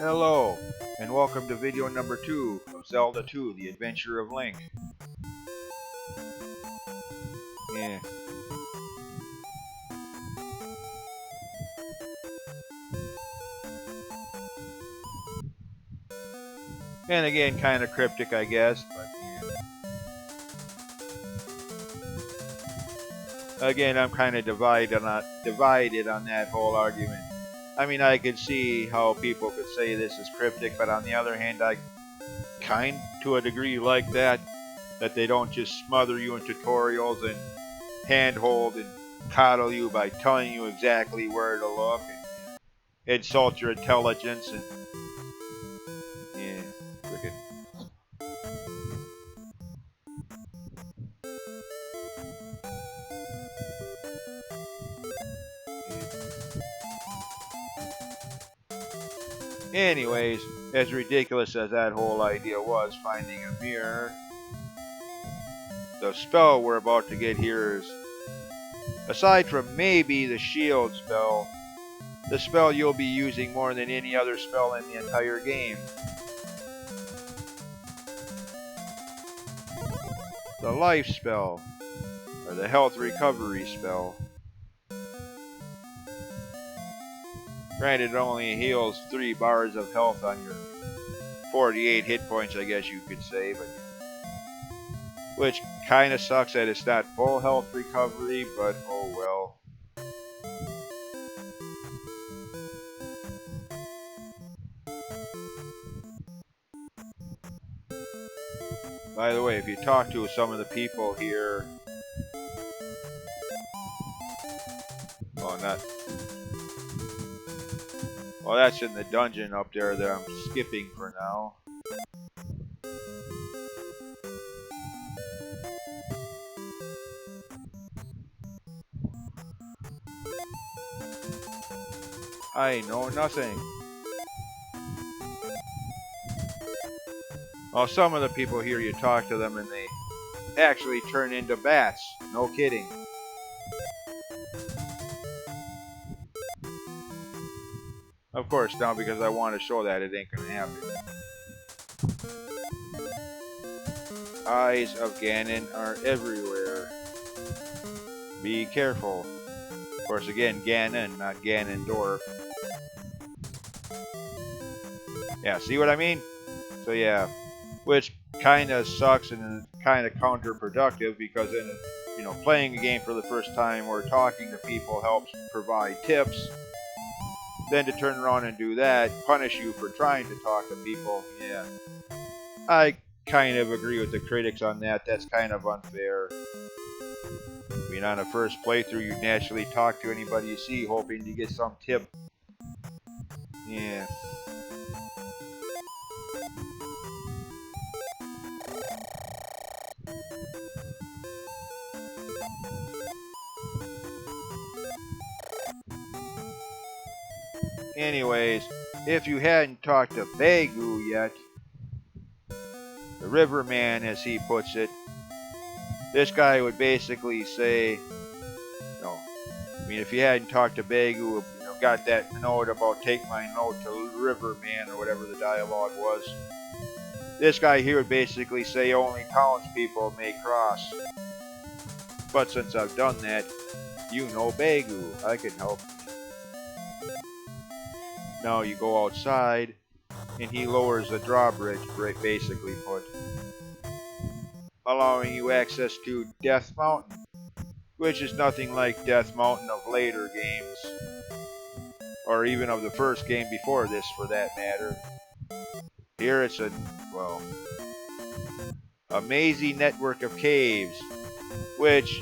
Hello, and welcome to video number 2 of Zelda 2, The Adventure of Link. Yeah. And again, kind of cryptic, I guess, but yeah. Again, I'm kind of divided on that whole argument. I mean, I could see how people could say this is cryptic, but on the other hand, I kind to a degree like that they don't just smother you in tutorials and handhold and coddle you by telling you exactly where to look and insult your intelligence and yeah, frickin' yeah. Anyways, as ridiculous as that whole idea was, finding a mirror, the spell we're about to get here is, aside from maybe the shield spell, the spell you'll be using more than any other spell in the entire game. The life spell, or the health recovery spell. Granted, it only heals 3 bars of health on your 48 hit points, I guess you could say, but which kind of sucks that it's not full health recovery, but oh well. By the way, if you talk to some of the people here, well, not, well, that's in the dungeon up there that I'm skipping for now. I know nothing. Well, some of the people here, you talk to them and they actually turn into bats. No kidding. Of course, now because I want to show that, it ain't gonna happen. Eyes of Ganon are everywhere. Be careful. Of course, again, Ganon, not Ganondorf. Yeah, see what I mean? So yeah, which kind of sucks and kind of counterproductive because in playing a game for the first time or talking to people helps provide tips. Then to turn around and do that, punish you for trying to talk to people. Yeah, I kind of agree with the critics on that. That's kind of unfair. I mean, on a first playthrough, you naturally talk to anybody you see, hoping to get some tip. Yeah. Anyways, if you hadn't talked to Begu yet, the Riverman, as he puts it, this guy would basically say, no, I mean, if you hadn't talked to Begu, got that note about take my note to Riverman or whatever the dialogue was, this guy here would basically say only townspeople may cross. But since I've done that, you know Begu, I can help. Now you go outside, and he lowers the drawbridge, basically put, allowing you access to Death Mountain, which is nothing like Death Mountain of later games, or even of the first game before this for that matter. Here it's a mazy network of caves, which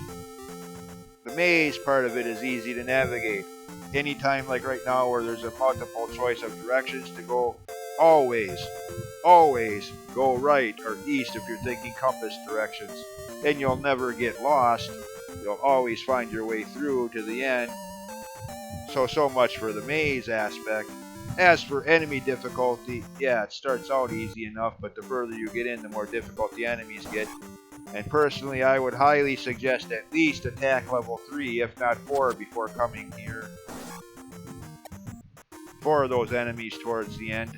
the maze part of it is easy to navigate. Anytime like right now where there's a multiple choice of directions to go, always go right or east if you're thinking compass directions. And you'll never get lost. You'll always find your way through to the end. So much for the maze aspect. As for enemy difficulty, yeah, it starts out easy enough, but the further you get in, the more difficult the enemies get. And personally, I would highly suggest at least attack level 3, if not 4, before coming here. 4 of those enemies towards the end.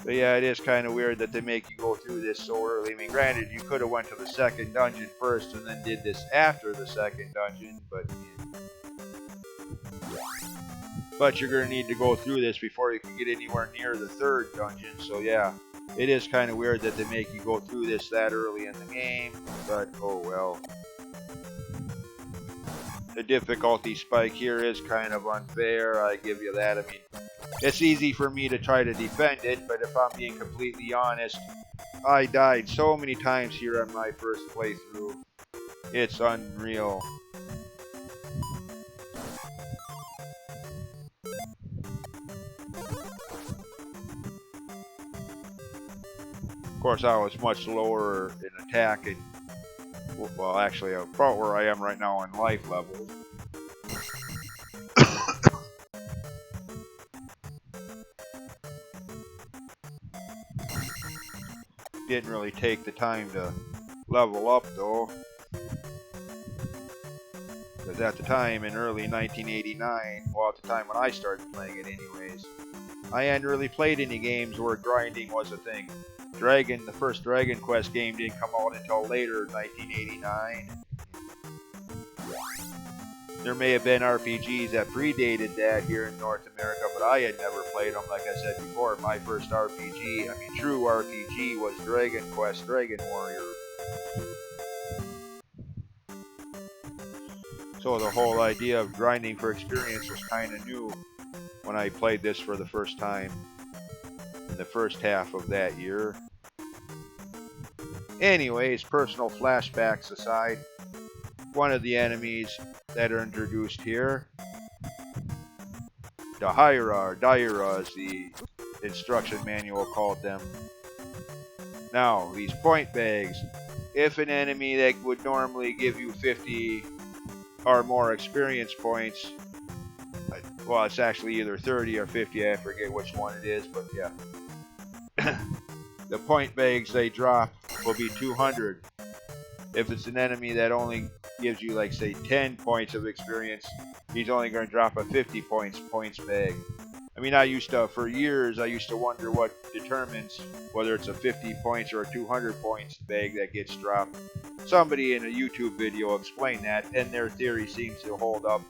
But yeah, it is kind of weird that they make you go through this so early. I mean, granted, you could have went to the second dungeon first and then did this after the second dungeon, but you're going to need to go through this before you can get anywhere near the third dungeon. So yeah, it is kind of weird that they make you go through this that early in the game, but oh well. The difficulty spike here is kind of unfair, I give you that. I mean, it's easy for me to try to defend it, but if I'm being completely honest, I died so many times here on my first playthrough. It's unreal. Of course, I was much lower in attack and, well, actually about where I am right now in life levels. Didn't really take the time to level up though, because at the time in early 1989, well, at the time when I started playing it anyways, I hadn't really played any games where grinding was a thing. The first Dragon Quest game didn't come out until later, 1989. There may have been RPGs that predated that here in North America, but I had never played them. Like I said before, my first RPG, I mean true RPG, was Dragon Quest Dragon Warrior. So the whole idea of grinding for experience was kind of new when I played this for the first time in the first half of that year. Anyways, personal flashbacks aside, one of the enemies that are introduced here, Daira, as the instruction manual called them. Now, these point bags. If an enemy that would normally give you 50 or more experience points, well, it's actually either 30 or 50, I forget which one it is, but yeah. The point bags they drop will be 200. If it's an enemy that only gives you, like, say, 10 points of experience, he's only going to drop a 50 points bag. I mean, for years, I used to wonder what determines whether it's a 50 points or a 200 points bag that gets dropped. Somebody in a YouTube video explained that, and their theory seems to hold up.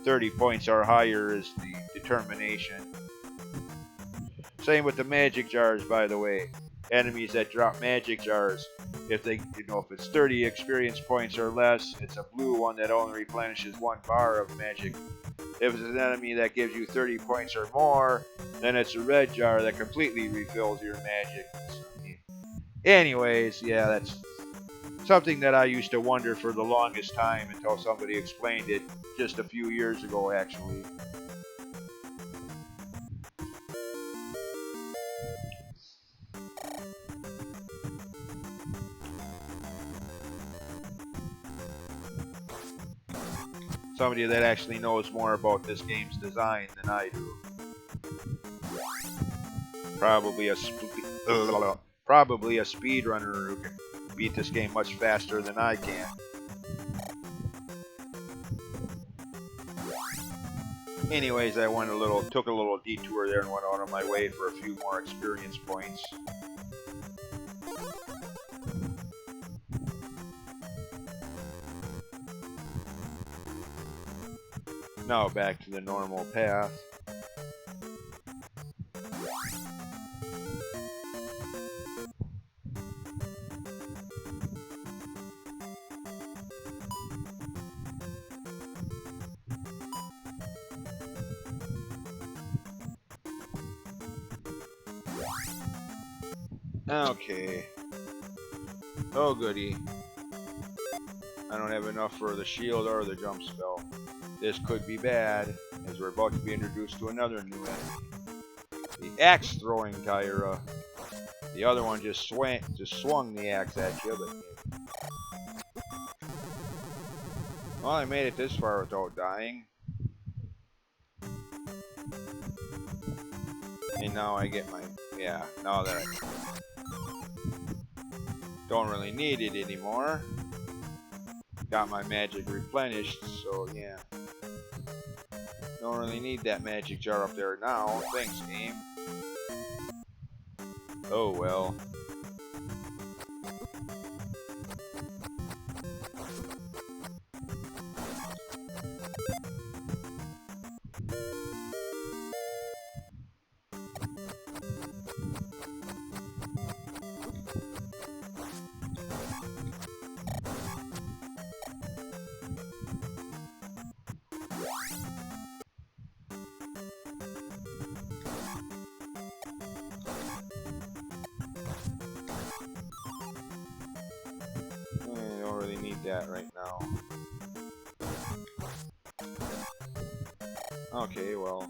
30 points or higher is the determination. Same with the magic jars, by the way. Enemies that drop magic jars, if it's 30 experience points or less, it's a blue one that only replenishes 1 bar of magic. If it's an enemy that gives you 30 points or more, then it's a red jar that completely refills your magic. Anyways, yeah, that's something that I used to wonder for the longest time until somebody explained it just a few years ago, actually. Somebody that actually knows more about this game's design than I do. Probably a speedrunner who can beat this game much faster than I can. Anyways, I took a little detour there and went out of my way for a few more experience points. Now back to the normal path. Okay. Oh goody. I don't have enough for the shield or the jump spell. This could be bad, as we're about to be introduced to another new enemy. The axe throwing Daira. The other one just swung the axe at you, but well, I made it this far without dying. And now I get now that I don't really need it anymore. got my magic replenished, so yeah. Don't really need that magic jar up there now. Thanks, game. Oh well. I don't really need that right now. Okay, well.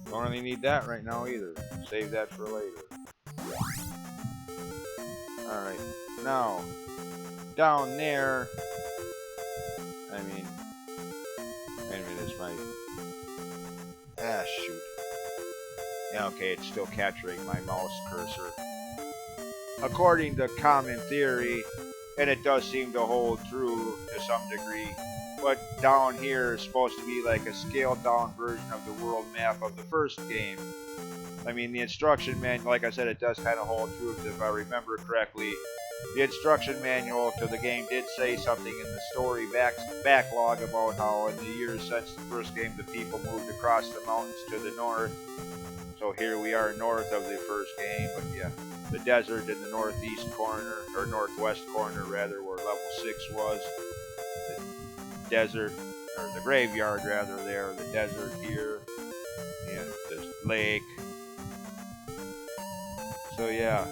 Don't really need that right now either. Save that for later. Alright, now, down there, I mean, wait a minute, is my, shoot. Yeah, okay, it's still capturing my mouse cursor. According to common theory, and it does seem to hold true to some degree, but down here is supposed to be like a scaled down version of the world map of the first game. I mean, the instruction manual, like I said, it does kind of hold true if I remember correctly. The instruction manual to the game did say something in the story backlog about how in the years since the first game the people moved across the mountains to the north. So here we are north of the first game, but yeah, the desert in the northeast corner, or northwest corner rather, where level 6 was. The desert, or the graveyard rather there, the desert here, and the lake. So yeah,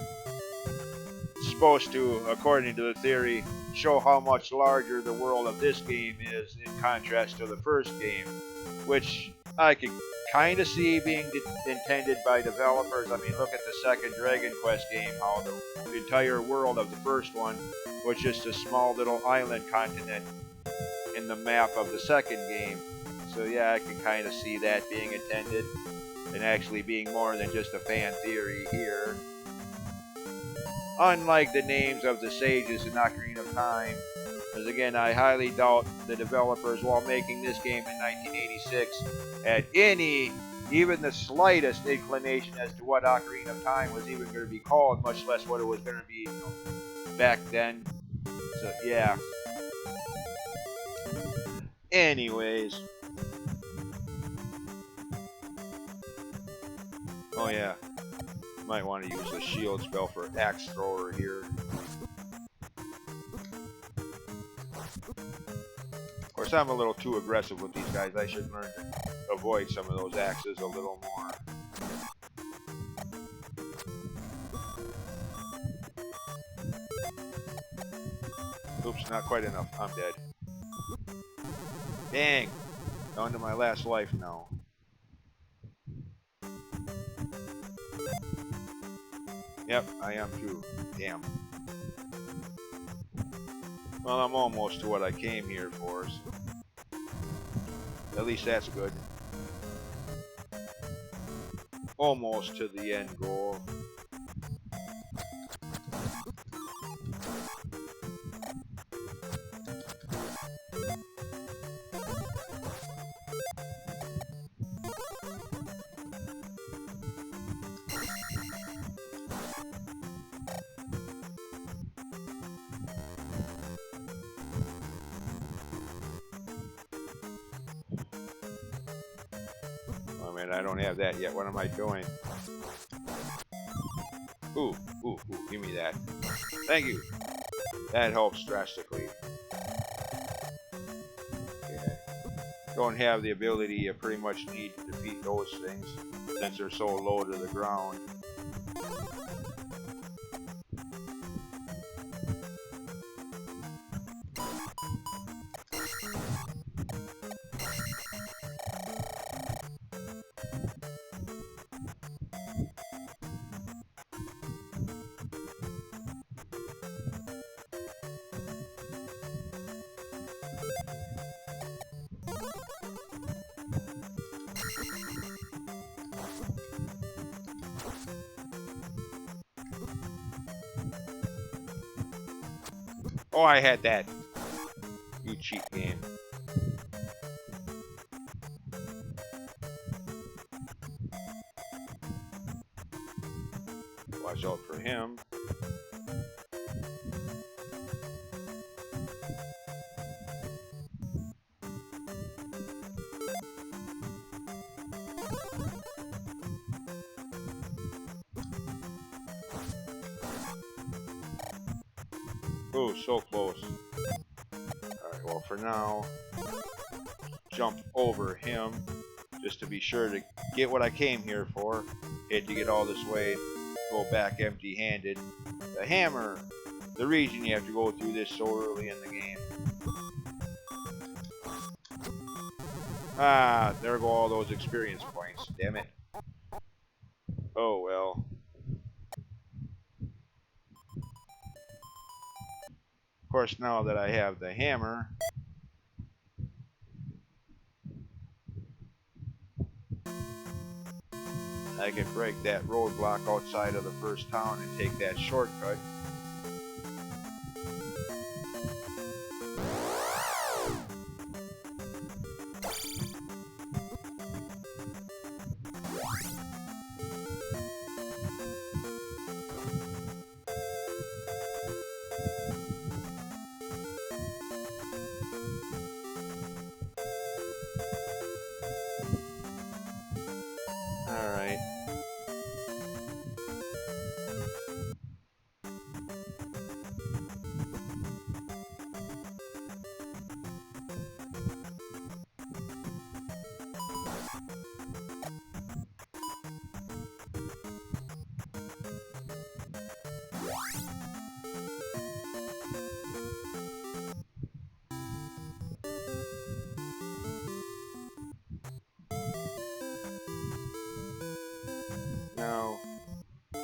it's supposed to, according to the theory, show how much larger the world of this game is in contrast to the first game, which I could kind of see being intended by developers. I mean, look at the second Dragon Quest game, how the entire world of the first one was just a small little island continent in the map of the second game. So yeah, I can kind of see that being intended and actually being more than just a fan theory here. Unlike the names of the sages in Ocarina of Time, because again, I highly doubt the developers, while making this game in 1986, had any, even the slightest inclination as to what Ocarina of Time was even going to be called, much less what it was going to be, back then. So yeah. Anyways. Oh yeah. Might want to use a shield spell for axe thrower here. Of course, I'm a little too aggressive with these guys. I should learn to avoid some of those axes a little more. Oops, not quite enough. I'm dead. Dang! Down to my last life now. Yep, I am too. Damn. Well, I'm almost to what I came here for, so at least that's good. Almost to the end goal. I don't have that yet. What am I doing? Ooh, give me that. Thank you. That helps drastically. Okay. Don't have the ability you pretty much need to defeat those things, since they're so low to the ground. Oh, I had that. You cheap game. Watch out for him. Oh, so close. Alright, well for now, jump over him just to be sure to get what I came here for. Had to get all this way, go back empty-handed. The hammer, the reason you have to go through this so early in the game. Ah, there go all those experience points, damn it. Oh well. Of course, now that I have the hammer, I can break that roadblock outside of the first town and take that shortcut. Alright. Now,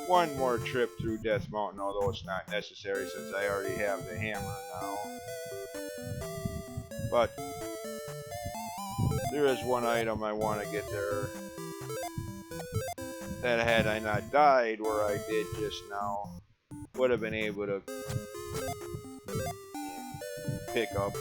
one more trip through Death Mountain, although it's not necessary since I already have the hammer now. But there is one item I want to get there that had I not died where I did just now, would have been able to pick up.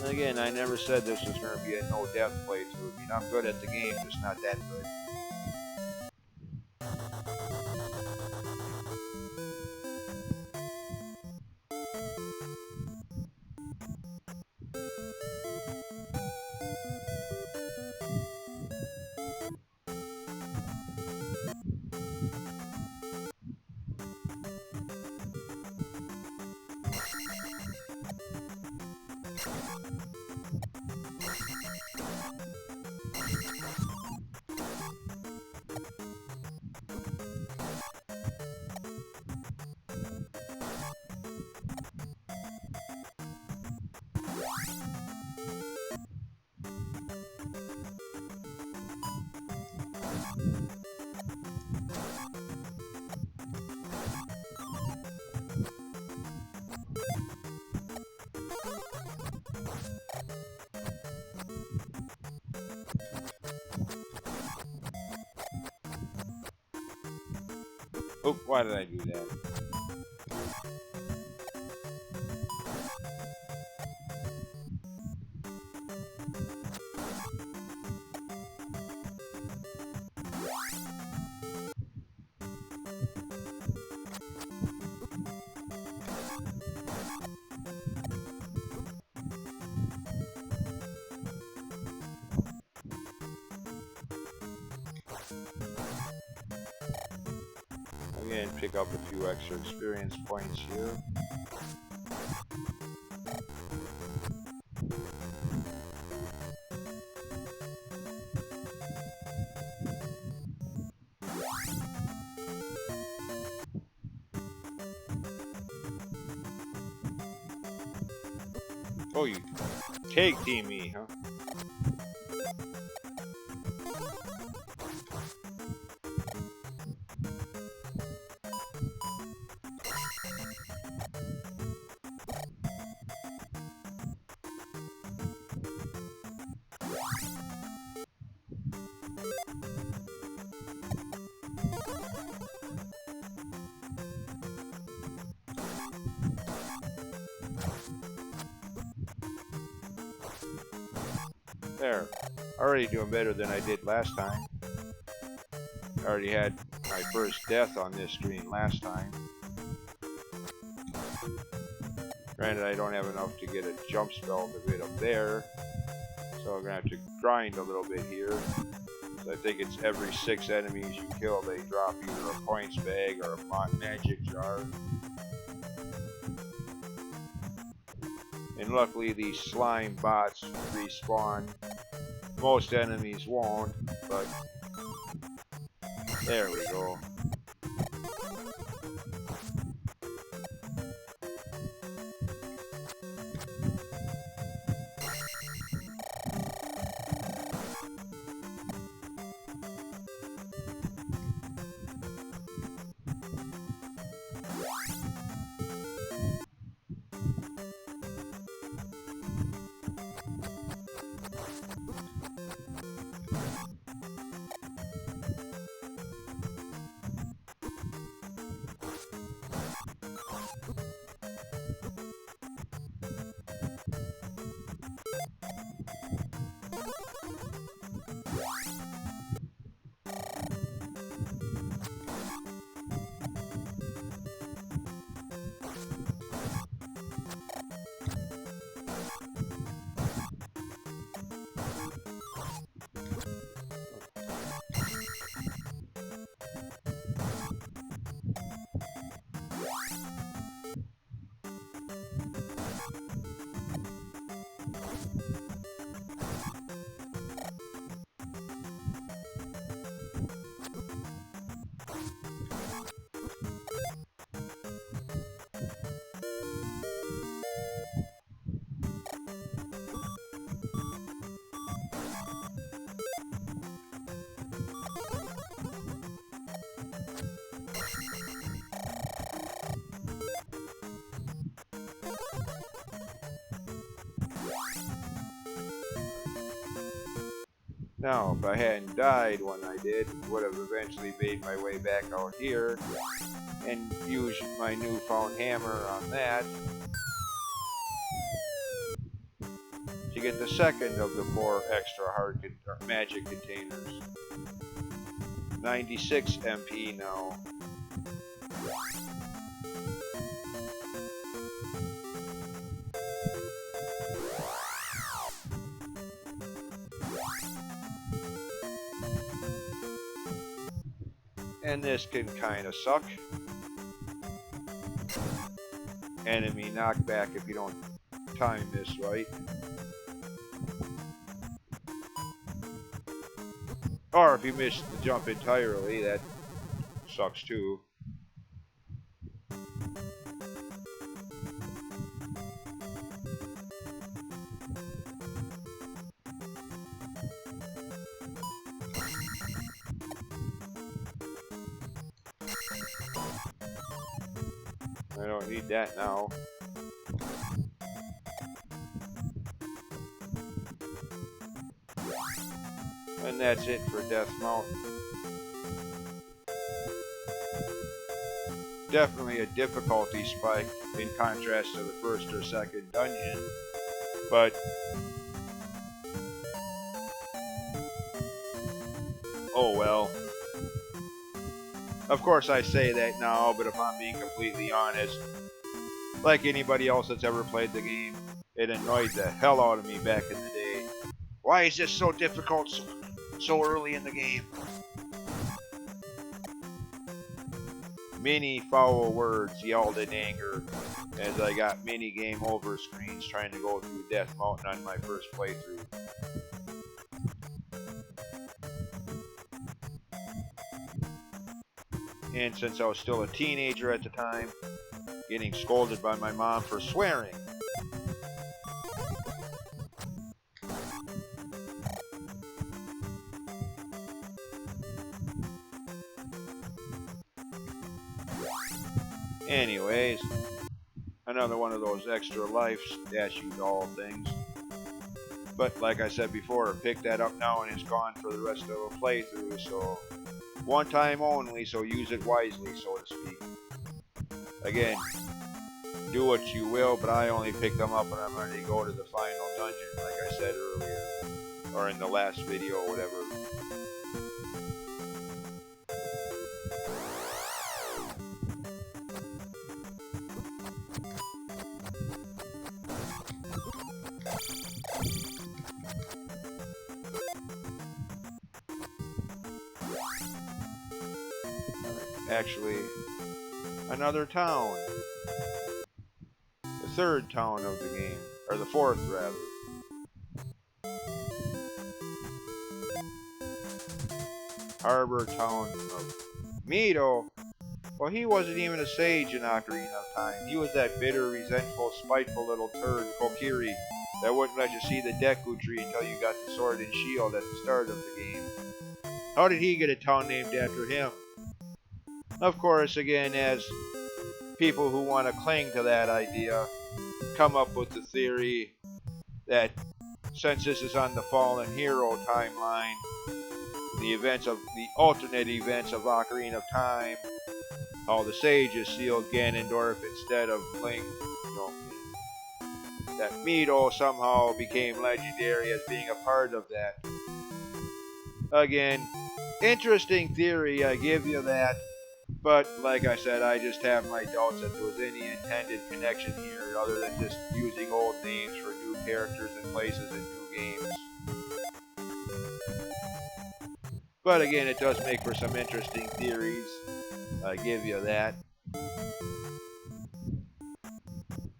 And again, I never said this was going to be a no-death playthrough. I mean, I'm good at the game, just not that good. Oh, why did I do that? Again, pick up a few extra experience points here. Oh, you tag team me, huh? There. Already doing better than I did last time. I already had my first death on this screen last time. Granted, I don't have enough to get a jump spell to get up there. So I'm going to have to grind a little bit here. So I think it's every 6 enemies you kill, they drop either a points bag or a magic jar. And luckily these slime bots respawn. Most enemies won't, but there we go. Now, if I hadn't died when I did, I would have eventually made my way back out here and used my newfound hammer on that to get the second of the 4 extra hard magic containers. 96 MP now. And this can kind of suck. Enemy knockback if you don't time this right. Or if you miss the jump entirely, that sucks too. I don't need that now. And that's it for Death Mountain. Definitely a difficulty spike in contrast to the first or second dungeon, but oh well. Of course I say that now, but if I'm being completely honest, like anybody else that's ever played the game, it annoyed the hell out of me back in the day. Why is this so difficult so early in the game? Many foul words yelled in anger as I got many game over screens trying to go through Death Mountain on my first playthrough. And since I was still a teenager at the time, getting scolded by my mom for swearing. Anyways, another one of those extra life statue doll things. But like I said before, pick that up now and it's gone for the rest of the playthrough, so one time only, so use it wisely, so to speak. Again, do what you will, but I only pick them up when I'm ready to go to the final dungeon, like I said earlier. or in the last video or whatever. Actually, another town. The third town of the game, or the fourth rather. Harbor town of Mido. Well, he wasn't even a sage in Ocarina of Time. He was that bitter, resentful, spiteful little turd, Kokiri, that wouldn't let you see the Deku tree until you got the sword and shield at the start of the game. How did he get a town named after him? Of course, again, as people who want to cling to that idea come up with the theory that since this is on the Fallen Hero timeline, the events of the alternate events of Ocarina of Time, how the sages sealed Ganondorf instead of Link, that Mido somehow became legendary as being a part of that. Again, interesting theory, I give you that. But like I said, I just have my doubts that there was any intended connection here other than just using old names for new characters and places in new games. But again, it does make for some interesting theories. I give you that.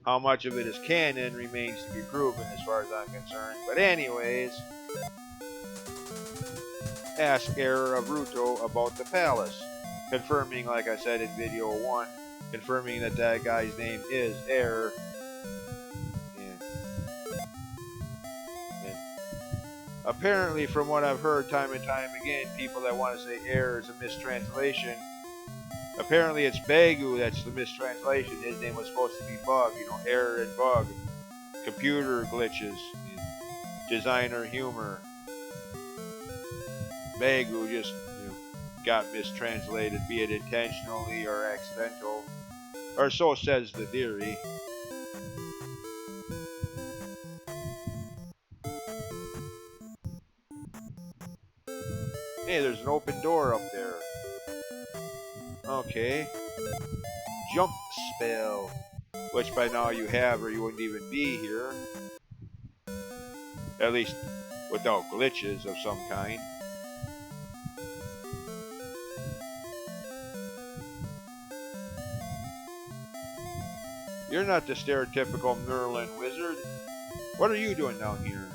How much of it is canon remains to be proven as far as I'm concerned. But anyways, ask Error of Ruto about the palace. Confirming, like I said in video 1, confirming that that guy's name is Error. And apparently, from what I've heard time and time again, people that want to say Error is a mistranslation. Apparently it's Bagu that's the mistranslation. His name was supposed to be Bug, Error and Bug. Computer glitches. Designer humor. Bagu just got mistranslated, be it intentionally or accidental. Or so says the theory. Hey, there's an open door up there. Okay. Jump spell. Which by now you have or you wouldn't even be here. At least without glitches of some kind. You're not the stereotypical Merlin wizard. What are you doing down here?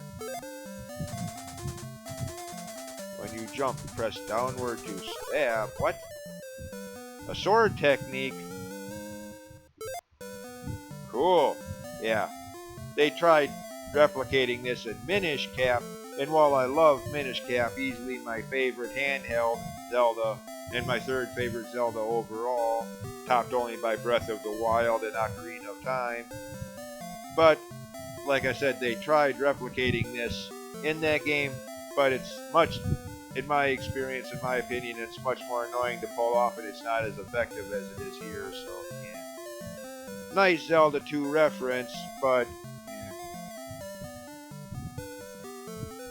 When you jump, press downward to stab. What? A sword technique? Cool. Yeah. They tried replicating this in Minish Cap, and while I love Minish Cap, easily my favorite handheld Zelda, and my third favorite Zelda overall, topped only by Breath of the Wild and Ocarina of Time. But, like I said, they tried replicating this in that game, but it's much, in my experience, in my opinion, it's much more annoying to pull off, and it's not as effective as it is here, so, yeah. Nice Zelda 2 reference, but, yeah.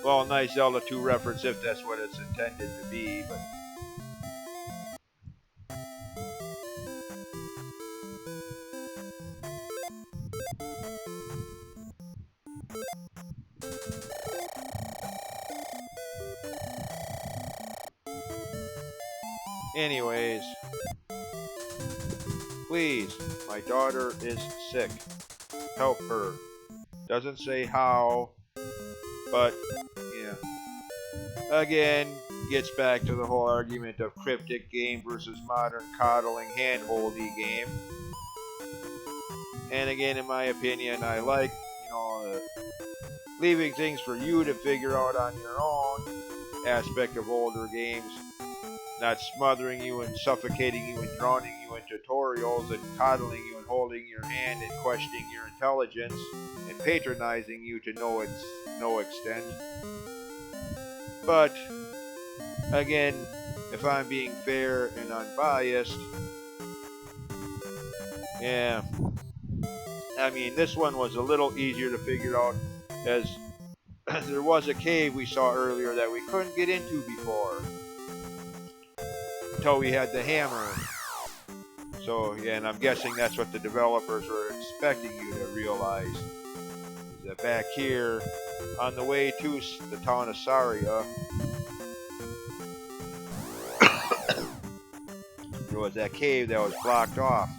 Well, nice Zelda 2 reference if that's what it's intended to be, but... Anyways, please, my daughter is sick. Help her. Doesn't say how, but, yeah. Again, gets back to the whole argument of cryptic game versus modern coddling hand-holdy game. And again, in my opinion, I like, leaving things for you to figure out on your own aspect of older games. Not smothering you and suffocating you and drowning you in tutorials and coddling you and holding your hand and questioning your intelligence and patronizing you to no extent. But, again, if I'm being fair and unbiased, yeah, I mean, this one was a little easier to figure out as there was a cave we saw earlier that we couldn't get into before. Until we had the hammer. So, yeah, and I'm guessing that's what the developers were expecting you to realize. Is that back here, on the way to the town of Saria, there was that cave that was blocked off.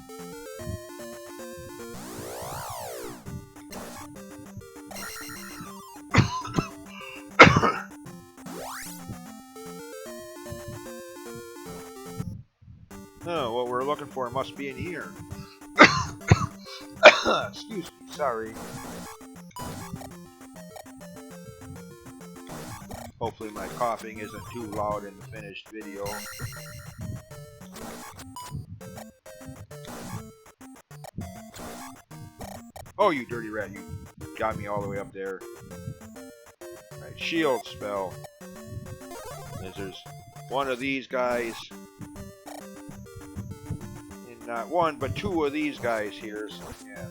Oh, what we're looking for must be in here. Excuse me, sorry. Hopefully my coughing isn't too loud in the finished video. Oh, you dirty rat, you got me all the way up there. Right, shield spell. There's one of these guys. And not one, but two of these guys here. So, yeah.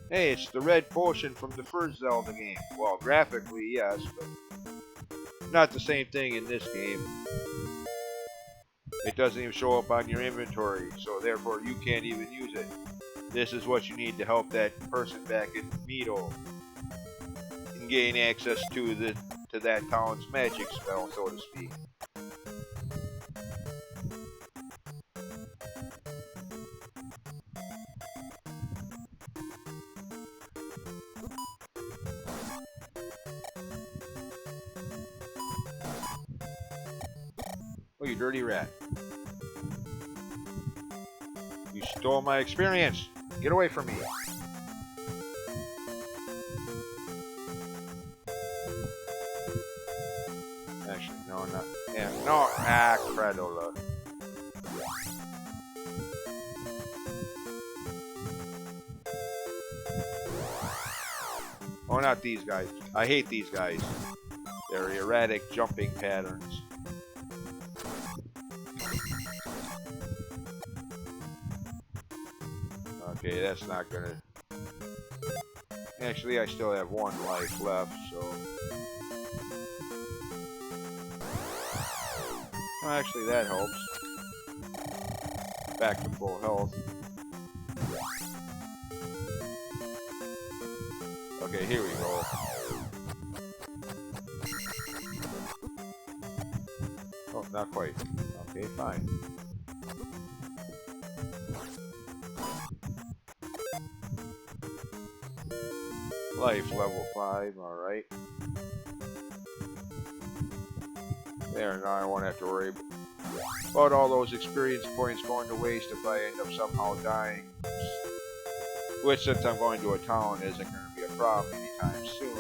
Hey, it's the red potion from the first Zelda game. Well, graphically, yes, but not the same thing in this game. It doesn't even show up on your inventory, so therefore you can't even use it. This is what you need to help that person back in Mido and gain access to that town's magic spell, so to speak. Oh, you dirty rat. You stole my experience. Get away from me. Actually, no, not. Yeah, no, Cradola. Oh, not these guys. I hate these guys. Their erratic jumping patterns. Okay, that's not gonna... Actually, I still have one life left, so... Well, actually, that helps. Back to full health. Okay, here we go. Oh, not quite. Okay, fine. Life level 5, alright. There, now I won't have to worry about all those experience points going to waste if I end up somehow dying. Which, since I'm going to a town, isn't going to be a problem anytime soon.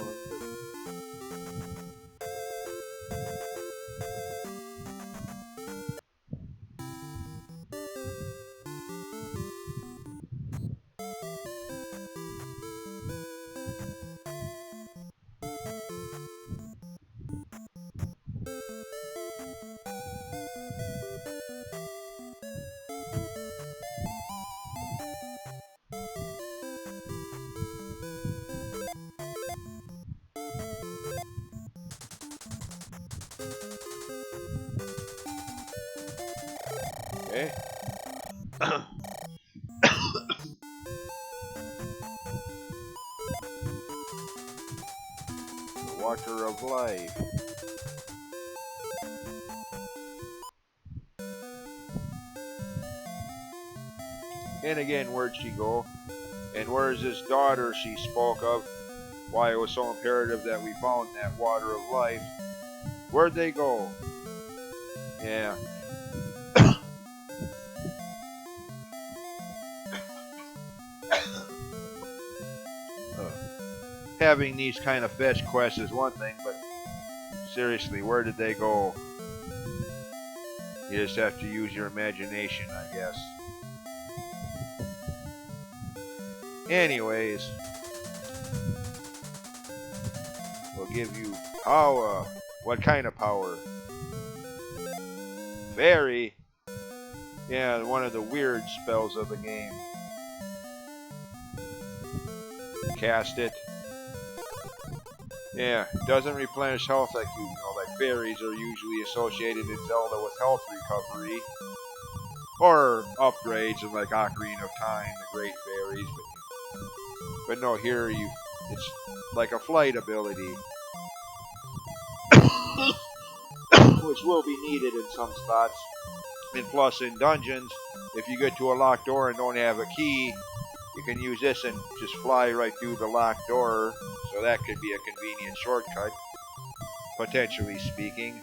Okay. The water of life. And again, where'd she go? And where's this daughter she spoke of? Why it was so imperative that we found that water of life. Where'd they go? Yeah. Having these kind of fetch quests is one thing, but seriously, where did they go? You just have to use your imagination, I guess. Anyways, we'll give you power. What kind of power? Fairy? Yeah, one of the weird spells of the game. Cast it. Yeah, doesn't replenish health like like fairies are usually associated in Zelda with health recovery. Or upgrades of like Ocarina of Time, the Great Fairies, but no, here it's like a flight ability, which will be needed in some spots. And plus, in dungeons, if you get to a locked door and don't have a key, you can use this and just fly right through the locked door. So that could be a convenient shortcut, potentially speaking.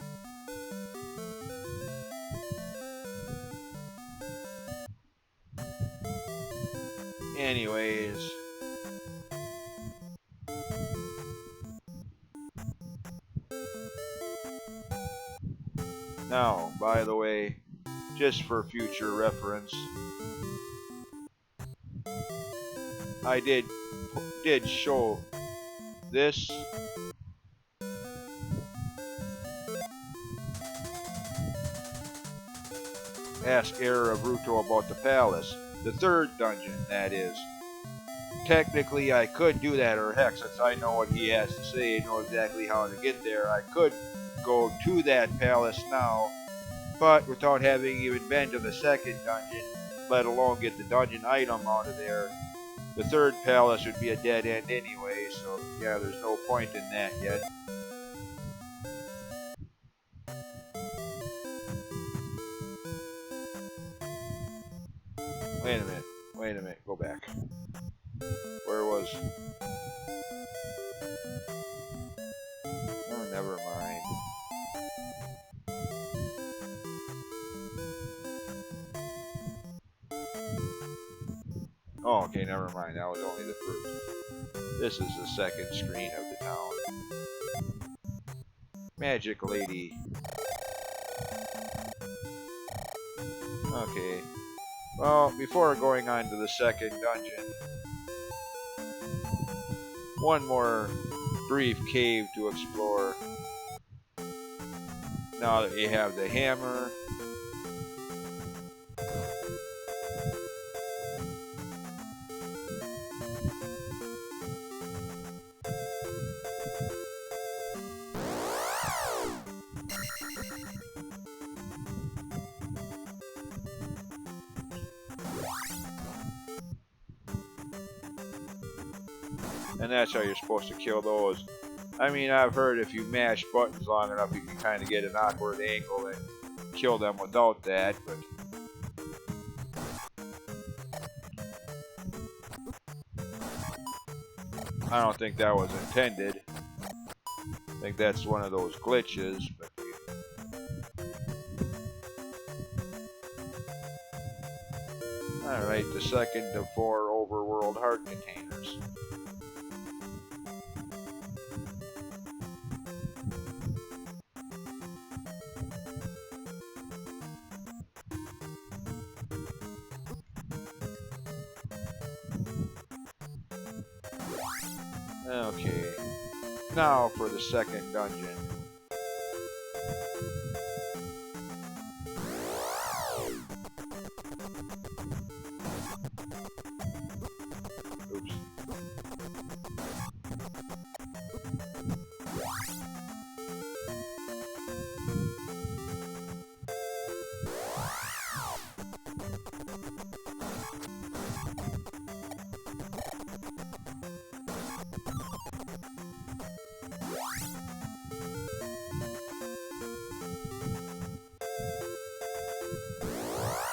Anyways. Now, by the way, just for future reference, I did show this. Ask Error of Ruto about the palace. The third dungeon, that is. Technically, I could do that, or heck, since I know what he has to say and know exactly how to get there, I could go to that palace now, but without having even been to the second dungeon, let alone get the dungeon item out of there. The third palace would be a dead end anyway, so yeah, there's no point in that yet. Wait a minute, go back. Where was... Oh, never mind. Oh, okay, never mind, that was only the first. This is the second screen of the town. Magic Lady. Okay. Well, before going on to the second dungeon, one more brief cave to explore. Now that you have the hammer. And that's how you're supposed to kill those. I mean, I've heard if you mash buttons long enough, you can kind of get an awkward angle and kill them without that, but... I don't think that was intended. I think that's one of those glitches, but... Alright, the second of 4 overworld heart containers. Okay, now for the second dungeon. Oops.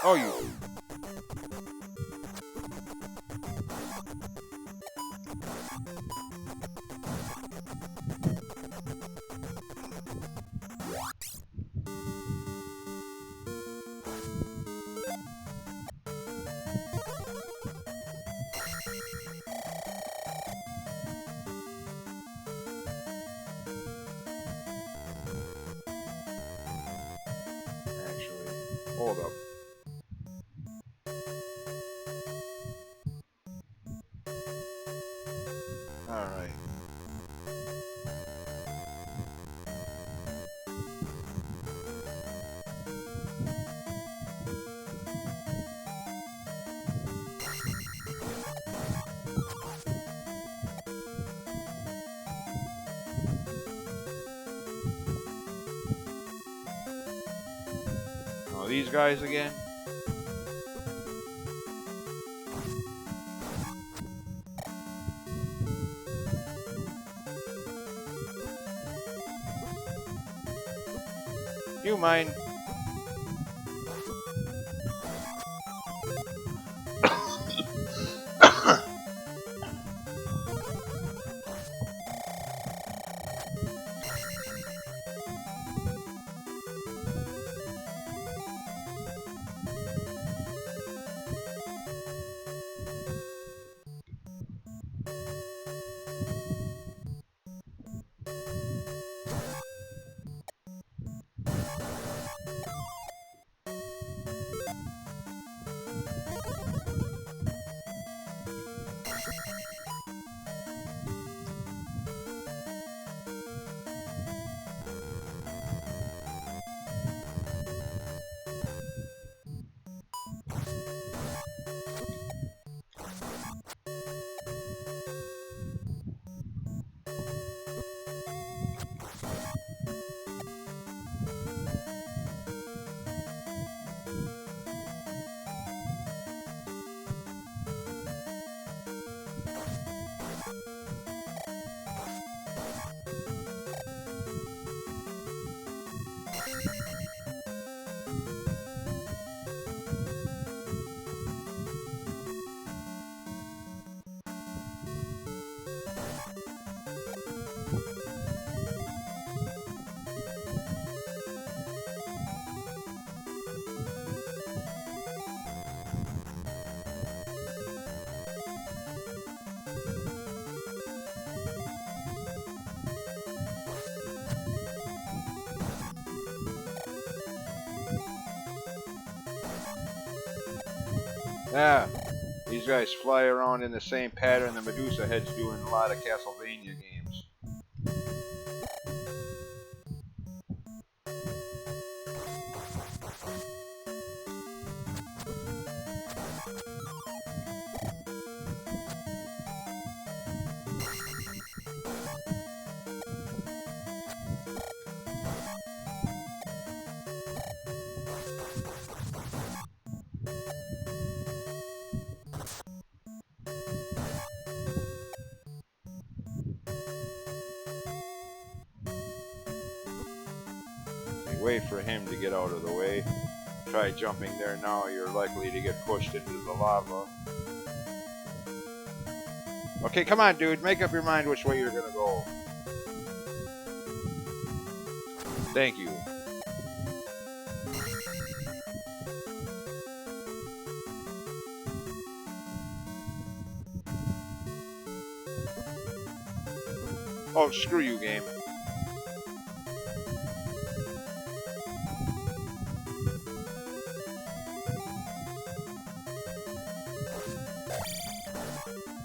Oh, you... Actually, hold up. Alright. these guys again? You mind? Yeah, these guys fly around in the same pattern the Medusa heads do in a lot of Castlevania games. Wait for him to get out of the way. Try jumping there now, you're likely to get pushed into the lava. Okay, come on, dude. Make up your mind which way you're gonna go. Thank you. Oh, screw you, game.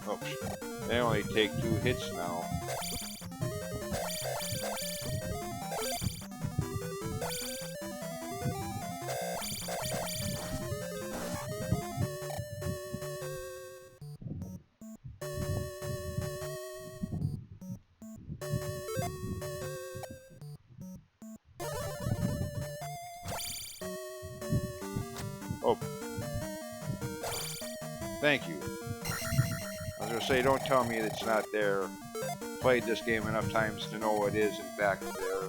Oh, they only take 2 hits now. Oh. Thank you. I was going to say, don't tell me it's not there. Played this game enough times to know it is, in fact, there.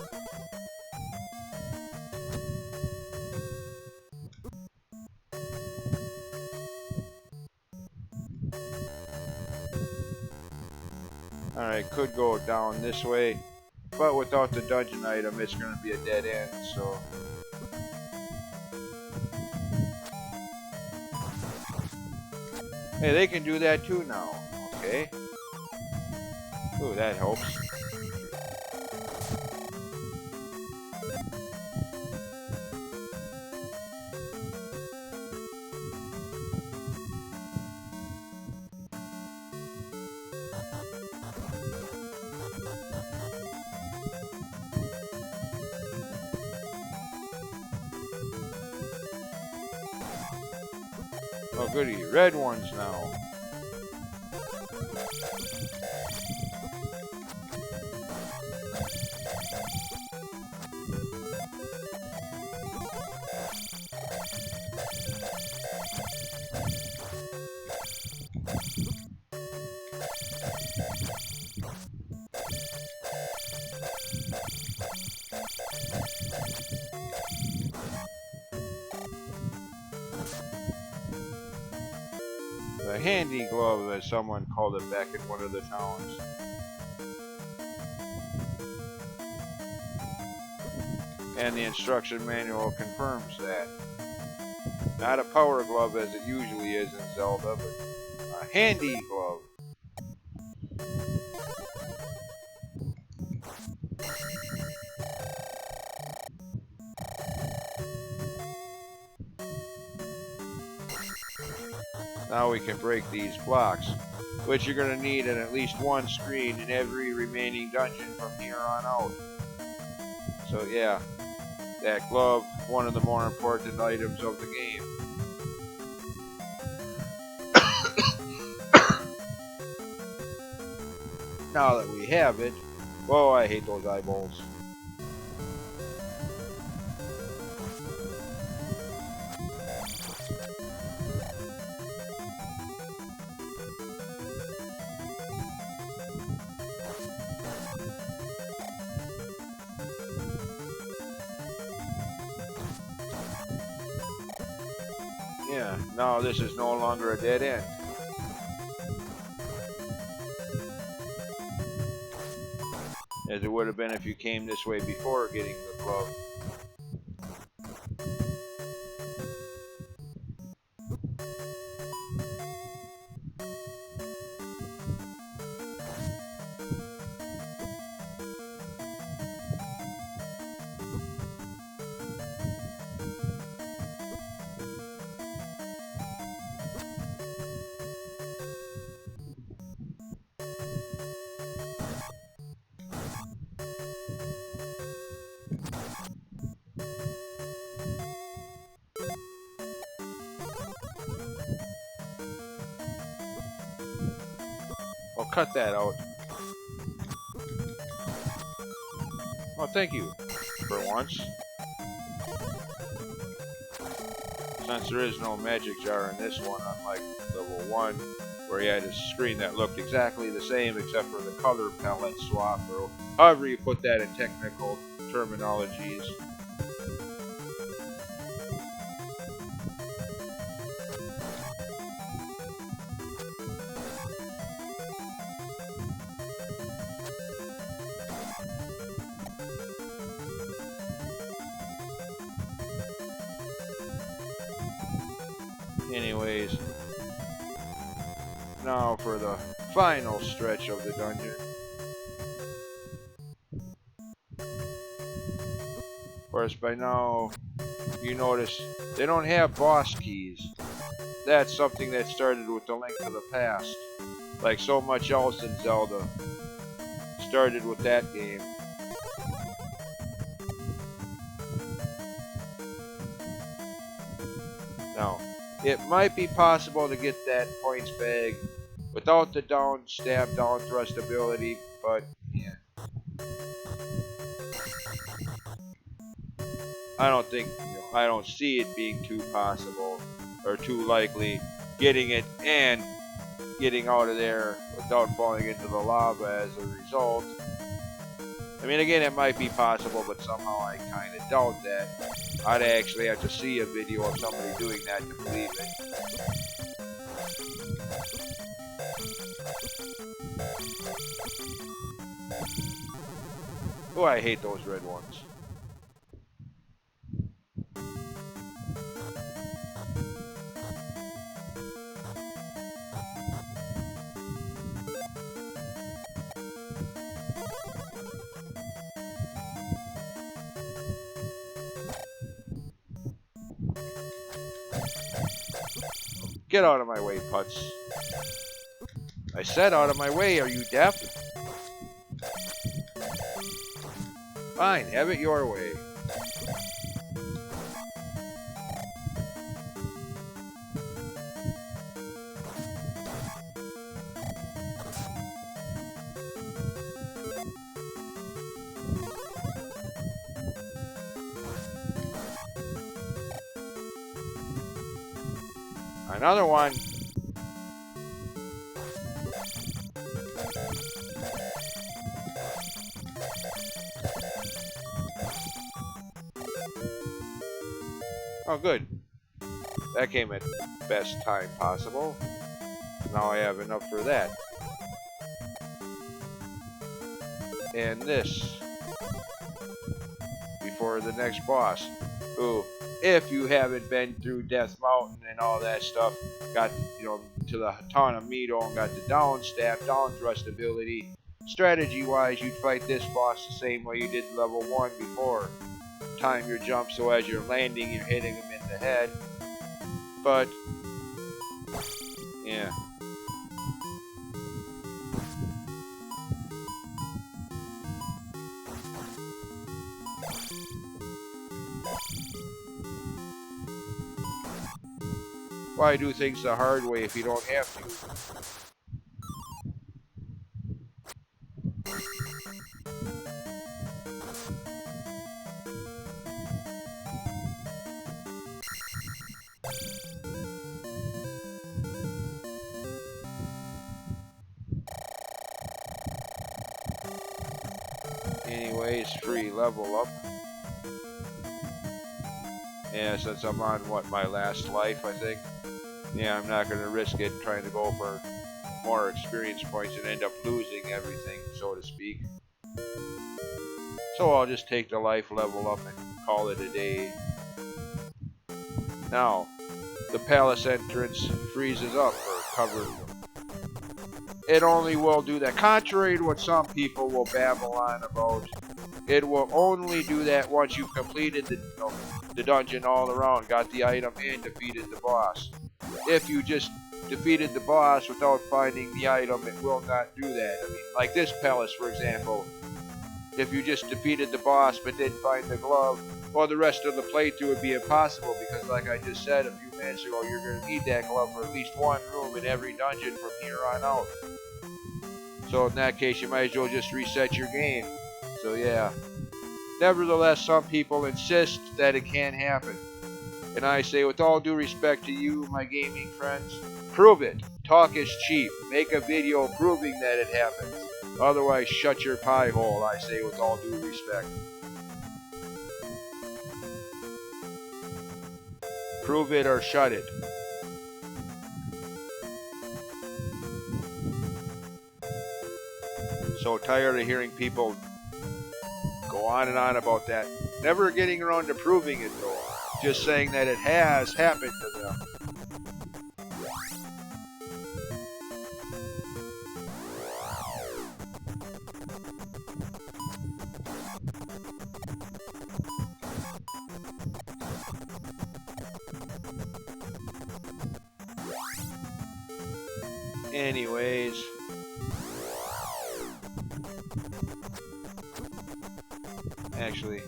Alright, could go down this way, but without the dungeon item, it's going to be a dead end, so... Hey, they can do that too now. Okay. Ooh, that helps. Oh goody, red ones now. handy glove, as someone called it back in one of the towns. And the instruction manual confirms that. Not a power glove as it usually is in Zelda, but a handy glove. Now we can break these blocks, which you're going to need in at least one screen in every remaining dungeon from here on out. So yeah, that glove, one of the more important items of the game. Now that we have it, whoa, I hate those eyeballs. Yeah, now this is no longer a dead end. As it would have been if you came this way before getting the glove. I'll cut that out. Oh, thank you, for once. Since there is no magic jar in this one, unlike level 1, where you had a screen that looked exactly the same except for the color palette swap, or however you put that in technical terminologies. Anyways, now for the final stretch of the dungeon. Of course, by now, you notice they don't have boss keys. That's something that started with the Link to the Past. Like so much else in Zelda. Started with that game. Now, it might be possible to get that points bag without the down stab down thrust ability, but yeah. I don't think, I don't see it being too possible or too likely getting it and getting out of there without falling into the lava as a result. I mean, again, it might be possible, but somehow I kind of doubt that. I'd actually have to see a video of somebody doing that to believe it. Oh, I hate those red ones. Get out of my way, putz. I said out of my way, are you deaf? Fine, have it your way. Another one. Oh, good. That came at best time possible. Now I have enough for that. And this before the next boss, who, if you haven't been through Death Mountain and all that stuff, got, you know, to the ton of Mido and got the down stab, down thrust ability, strategy wise you'd fight this boss the same way you did level 1 before. Time your jump so as you're landing you're hitting him in the head. But yeah. Why do things the hard way if you don't have to? Anyways, free level up. Yeah, since I'm on, what, my last life, I think. Yeah, I'm not going to risk it trying to go for more experience points and end up losing everything, so to speak. So I'll just take the life level up and call it a day. Now, the palace entrance freezes up or covers. It only will do that. Contrary to what some people will babble on about, it will only do that once you've completed the dungeon all around, got the item, and defeated the boss. If you just defeated the boss without finding the item, it will not do that. I mean, like this palace, for example. If you just defeated the boss but didn't find the glove, well, the rest of the playthrough would be impossible because, like I just said a few minutes ago, you're going to need that glove for at least one room in every dungeon from here on out. So in that case, you might as well just reset your game. So yeah. Nevertheless, some people insist that it can happen. And I say, with all due respect to you, my gaming friends, prove it. Talk is cheap. Make a video proving that it happens. Otherwise, shut your pie hole, I say with all due respect. Prove it or shut it. So tired of hearing people go on and on about that. Never getting around to proving it though. Just saying that it has happened to them. Anyways. Actually.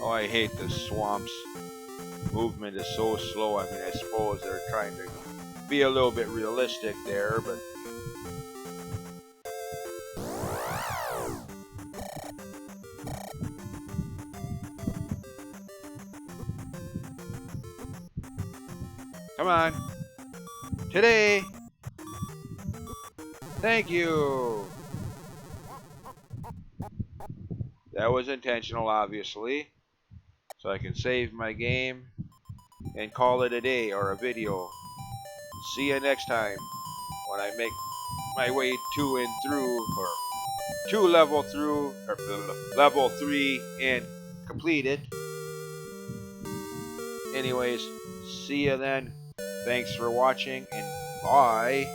Oh, I hate the swamps. Movement is so slow. I mean, I suppose they're trying to be a little bit realistic there, but... Come on. Today. Thank you. That was intentional, obviously. So I can save my game and call it a day or a video. See you next time when I make my way to and through, or to level through, or level 3 and complete it. Anyways, see you then. Thanks for watching and bye.